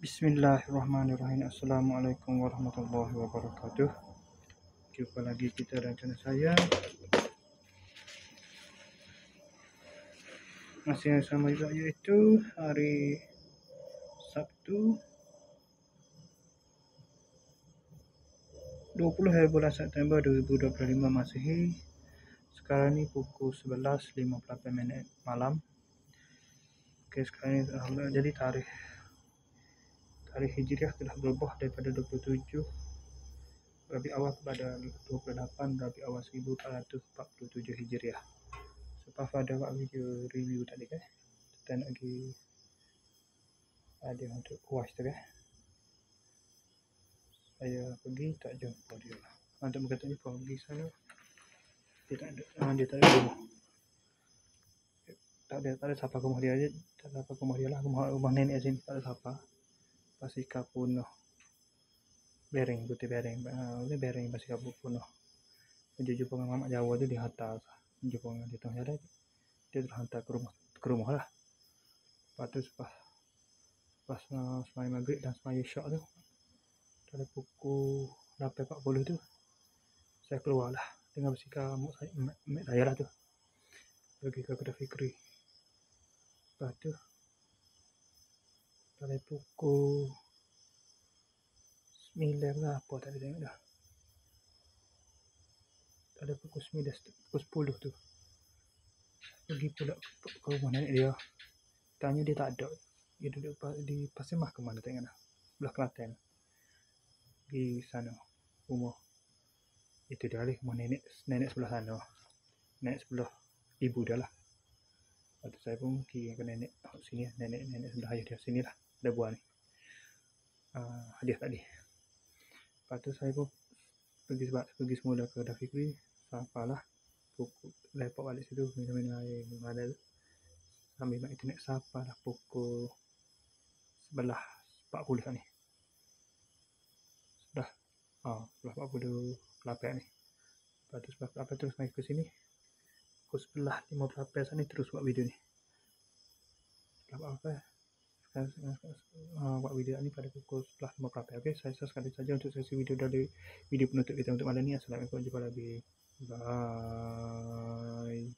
Bismillahirrahmanirrahim. Assalamualaikum warahmatullahi wabarakatuh. Jumpa lagi kita dan channel saya. Masih yang sama juga, iaitu hari Sabtu 20 hari bulan September 2025 Masehi. Sekarang ni pukul 11.58 malam. Okey, sekarang ni alhamdulillah jadi tarikh Hijriah telah berubah daripada 27 Rabiul Awal kepada 28 Rabiul Awal 1447 Hijriah. Lepas ada buat video review tadi kan. Kita nak pergi ada untuk kuas tu kan. Saya pergi tak jumpa dia lah. Untuk berkata ni pergi sana. Dia tak ada rumah. Tak ada siapa ke rumah dia aja. Tak ada apa ke rumah dia lah. Rumah nenek sini tak ada siapa. Pasika punuh. Bereng putih bereng. Bereng pasika punuh. Dia jumpa dengan mamak Jawa tu di atas. Jumpa dengan di tengah jalan. Dia terhantar ke rumah lah. Lepas tu pas sembahyang maghrib dan sembahyang isyak tu, pada pukul 8.40 tu, saya keluar lah dengan basikal mak saya lah tu, pergi ke Kedai Fikri. Lepas tu pada pukul 9 lah apa tak ada tengok dah. Pada pukul 10 tu pergi pula ke rumah nenek dia. Tanya dia tak ada. Dia duduk di Pasir Mahkamah tengok dah. Sebelah Kelantan. Di sana rumah. Itu dia lah rumah nenek sebelah sana. Nenek sebelah ibu dia lah. Lepas tu saya pun pergi ke nenek sini. Nenek sebelah ayah dia sini lah. Ada buah ni. Hadiah tadi. Lepas tu saya pun pergi semula ke Kedai Fikri. Sampailah pukul lepak balik situ, minum air ada sambil main internet. Sampailah pukul 11.40 ni. Sudah 11.48 ni. Lepas tu 11.48 terus main ke sini. Pukul 11.58 saat ni terus buat video ni. Buat video ni pada pukul 11.58. Okey, saya sekali saja untuk sesi video dari video penutup kita untuk malam ni. Assalamualaikum, jumpa lagi. Bye.